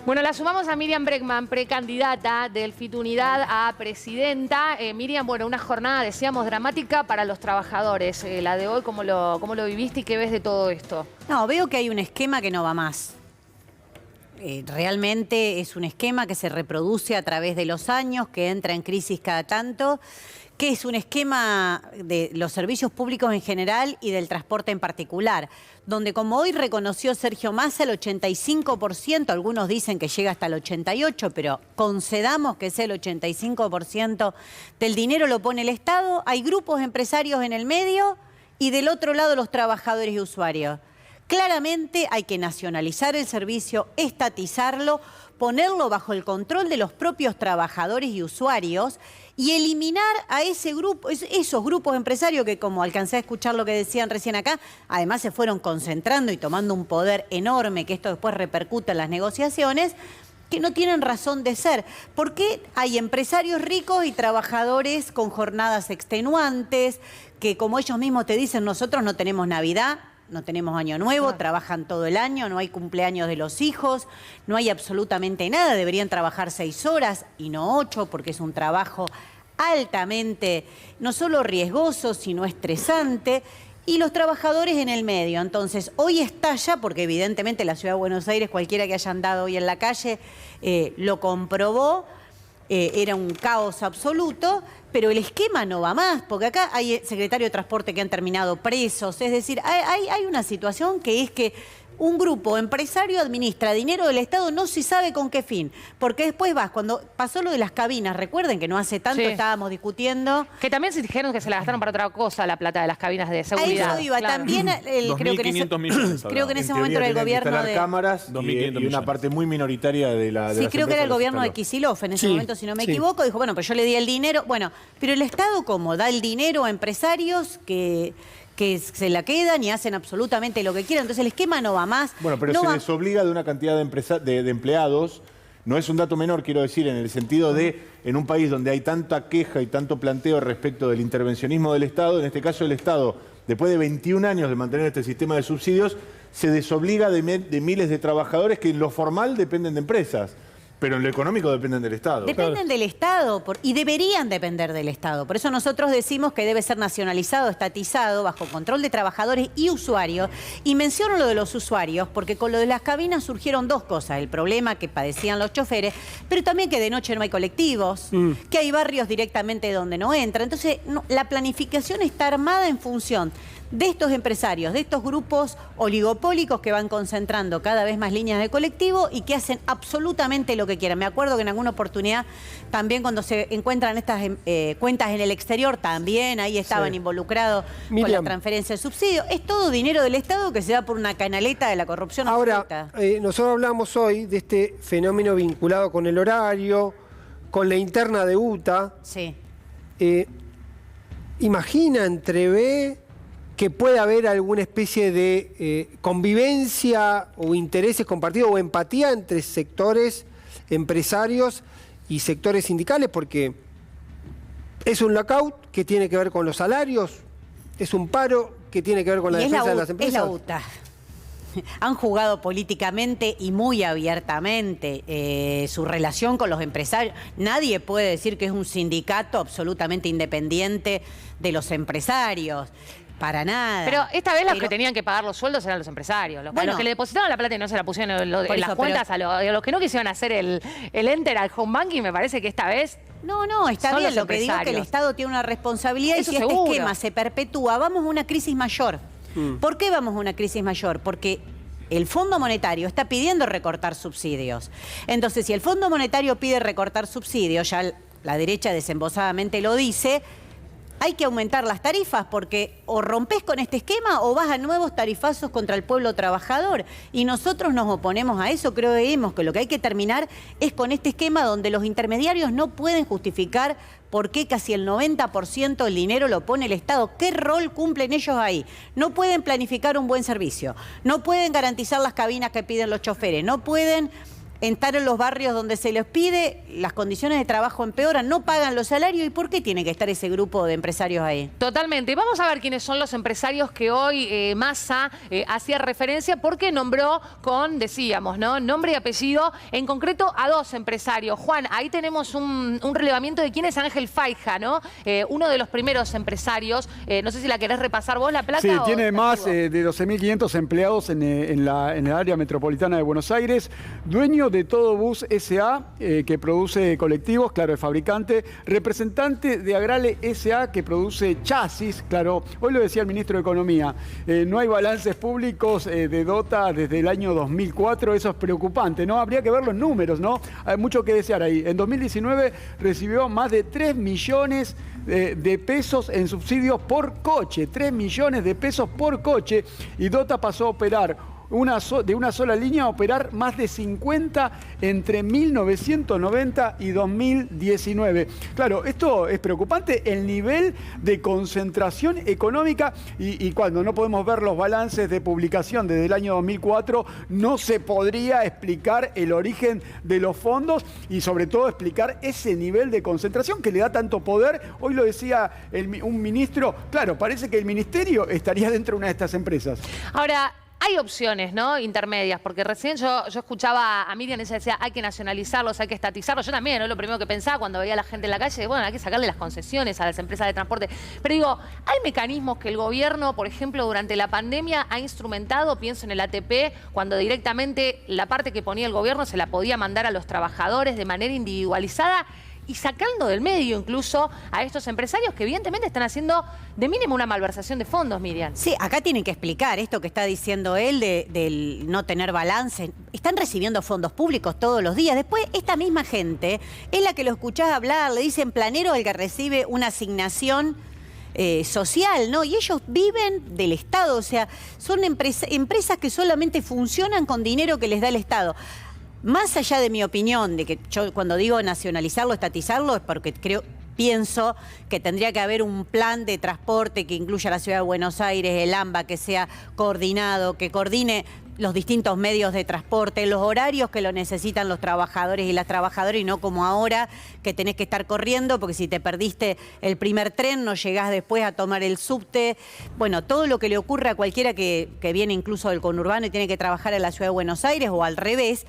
Bueno, la sumamos a Miriam Bregman, precandidata del FIT Unidad a presidenta. Miriam, bueno, una jornada, decíamos, dramática para los trabajadores. La de hoy, ¿cómo lo viviste y qué ves de todo esto? No, veo que hay un esquema que no va más. Realmente es un esquema que se reproduce a través de los años, que entra en crisis cada tanto, que es un esquema de los servicios públicos en general y del transporte en particular, donde como hoy reconoció Sergio Massa, el 85%, algunos dicen que llega hasta el 88%, pero concedamos que sea el 85% del dinero lo pone el Estado, hay grupos empresarios en el medio y del otro lado los trabajadores y usuarios. Claramente hay que nacionalizar el servicio, estatizarlo, ponerlo bajo el control de los propios trabajadores y usuarios y eliminar a ese grupo, esos grupos empresarios que, como alcancé a escuchar lo que decían recién acá, además se fueron concentrando y tomando un poder enorme que esto después repercute en las negociaciones, que no tienen razón de ser. ¿Por qué hay empresarios ricos y trabajadores con jornadas extenuantes que, como ellos mismos te dicen, nosotros no tenemos Navidad? No tenemos Año Nuevo, trabajan todo el año, no hay cumpleaños de los hijos, no hay absolutamente nada, deberían trabajar 6 horas y no 8 porque es un trabajo altamente, no solo riesgoso, sino estresante, y los trabajadores en el medio. Entonces, hoy estalla, porque evidentemente la Ciudad de Buenos Aires, cualquiera que haya andado hoy en la calle, lo comprobó, era un caos absoluto, pero el esquema no va más, porque acá hay secretarios de transporte que han terminado presos, es decir, hay una situación que es que un grupo empresario administra dinero del Estado, no se sabe con qué fin, porque después cuando pasó lo de las cabinas, recuerden que no hace tanto estábamos discutiendo. Que también se dijeron que se la gastaron para otra cosa, la plata de las cabinas de seguridad. A eso iba, claro. También creo que en ese momento era el gobierno de... cámaras y una parte muy minoritaria de la Sí, creo que era el gobierno de Kicillof en ese momento, si no me equivoco, dijo, bueno, pues yo le di el dinero, bueno, pero el Estado como da el dinero a empresarios que se la quedan y hacen absolutamente lo que quieran. Entonces el esquema no va más. Bueno, pero se desobliga de una cantidad de empleados. No es un dato menor, quiero decir, en el sentido de, en un país donde hay tanta queja y tanto planteo respecto del intervencionismo del Estado, en este caso el Estado, después de 21 años de mantener este sistema de subsidios, se desobliga de miles de trabajadores que en lo formal dependen de empresas. Pero en lo económico dependen del Estado. Dependen del Estado y deberían depender del Estado. Por eso nosotros decimos que debe ser nacionalizado, estatizado, bajo control de trabajadores y usuarios. Y menciono lo de los usuarios porque con lo de las cabinas surgieron dos cosas. El problema que padecían los choferes, pero también que de noche no hay colectivos, que hay barrios directamente donde no entra. Entonces la planificación está armada en función de estos empresarios, de estos grupos oligopólicos que van concentrando cada vez más líneas de colectivo y que hacen absolutamente lo que quieran. Me acuerdo que en alguna oportunidad, también cuando se encuentran estas cuentas en el exterior, también ahí estaban involucrados con la transferencia de subsidio. Es todo dinero del Estado que se da por una canaleta de la corrupción absoluta. Ahora, nosotros hablamos hoy de este fenómeno vinculado con el horario, con la interna de UTA. Sí. Imagina, entrevé que puede haber alguna especie de convivencia o intereses compartidos o empatía entre sectores empresarios y sectores sindicales, porque es un lockout que tiene que ver con los salarios, es un paro que tiene que ver con la defensa de las empresas. Es la UTA. Han jugado políticamente y muy abiertamente su relación con los empresarios. Nadie puede decir que es un sindicato absolutamente independiente de los empresarios. Para nada. Pero esta vez los que tenían que pagar los sueldos eran los empresarios. A los que le depositaron la plata y no se la pusieron en las cuentas, a los que no quisieron hacer el enter al home banking, me parece que esta vez... No, está bien. Lo que digo es que el Estado tiene una responsabilidad y si este esquema se perpetúa, vamos a una crisis mayor. ¿Por qué vamos a una crisis mayor? Porque el Fondo Monetario está pidiendo recortar subsidios. Entonces, si el Fondo Monetario pide recortar subsidios, ya la derecha desembosadamente lo dice, hay que aumentar las tarifas porque o rompes con este esquema o vas a nuevos tarifazos contra el pueblo trabajador. Y nosotros nos oponemos a eso. Creemos que lo que hay que terminar es con este esquema donde los intermediarios no pueden justificar por qué casi el 90% del dinero lo pone el Estado. ¿Qué rol cumplen ellos ahí? No pueden planificar un buen servicio, no pueden garantizar las cabinas que piden los choferes, no pueden Entrar en los barrios donde se les pide, las condiciones de trabajo empeoran, no pagan los salarios. ¿Y por qué tiene que estar ese grupo de empresarios ahí? Totalmente. Vamos a ver quiénes son los empresarios que hoy Massa hacía referencia, porque nombró con, decíamos, ¿no?, nombre y apellido, en concreto a 2 empresarios. Juan, ahí tenemos un relevamiento de quién es Ángel Faija, ¿no? Uno de los primeros empresarios. No sé si la querés repasar vos, la plata. Sí, tiene más de 12.500 empleados en el área metropolitana de Buenos Aires. Dueño de Todo Bus S.A., que produce colectivos, claro, es fabricante. Representante de Agrale S.A., que produce chasis, claro. Hoy lo decía el ministro de Economía. No hay balances públicos de Dota desde el año 2004. Eso es preocupante, ¿no? Habría que ver los números, ¿no? Hay mucho que desear ahí. En 2019 recibió más de 3 millones de pesos en subsidios por coche. 3 millones de pesos por coche. Y Dota pasó a operar de una sola línea a operar más de 50 entre 1990 y 2019. Claro, esto es preocupante, el nivel de concentración económica, y cuando no podemos ver los balances de publicación desde el año 2004, no se podría explicar el origen de los fondos y sobre todo explicar ese nivel de concentración que le da tanto poder. Hoy lo decía un ministro, claro, parece que el ministerio estaría dentro de una de estas empresas. Ahora, hay opciones, ¿no?, intermedias, porque recién yo escuchaba a Miriam, ella decía, hay que nacionalizarlos, hay que estatizarlos. Yo también, ¿no?, lo primero que pensaba cuando veía a la gente en la calle, bueno, hay que sacarle las concesiones a las empresas de transporte. Pero digo, hay mecanismos que el gobierno, por ejemplo, durante la pandemia ha instrumentado, pienso en el ATP, cuando directamente la parte que ponía el gobierno se la podía mandar a los trabajadores de manera individualizada, y sacando del medio incluso a estos empresarios que evidentemente están haciendo de mínimo una malversación de fondos, Miriam. Sí, acá tienen que explicar esto que está diciendo él del no tener balance. Están recibiendo fondos públicos todos los días. Después, esta misma gente es la que lo escuchás hablar, le dicen planero el que recibe una asignación social, ¿no? Y ellos viven del Estado, o sea, son empresas que solamente funcionan con dinero que les da el Estado. Más allá de mi opinión, de que yo cuando digo nacionalizarlo, estatizarlo, es porque pienso que tendría que haber un plan de transporte que incluya la Ciudad de Buenos Aires, el AMBA, que sea coordinado, que coordine los distintos medios de transporte, los horarios que lo necesitan los trabajadores y las trabajadoras, y no como ahora, que tenés que estar corriendo, porque si te perdiste el primer tren, no llegás después a tomar el subte. Bueno, todo lo que le ocurre a cualquiera que viene incluso del conurbano y tiene que trabajar en la Ciudad de Buenos Aires o al revés.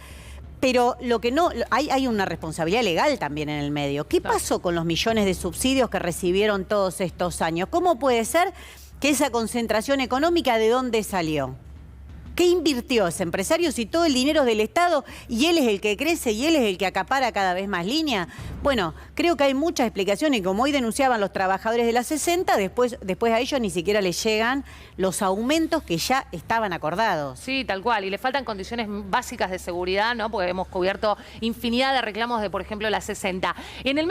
Pero lo que no, hay una responsabilidad legal también en el medio. ¿Qué pasó con los millones de subsidios que recibieron todos estos años? ¿Cómo puede ser que esa concentración económica de dónde salió? ¿Qué invirtió ese empresario si todo el dinero es del Estado y él es el que crece y él es el que acapara cada vez más línea? Bueno, creo que hay muchas explicaciones y como hoy denunciaban los trabajadores de la 60, después a ellos ni siquiera les llegan los aumentos que ya estaban acordados. Sí, tal cual. Y le faltan condiciones básicas de seguridad, ¿no? Porque hemos cubierto infinidad de reclamos de, por ejemplo, la 60. En el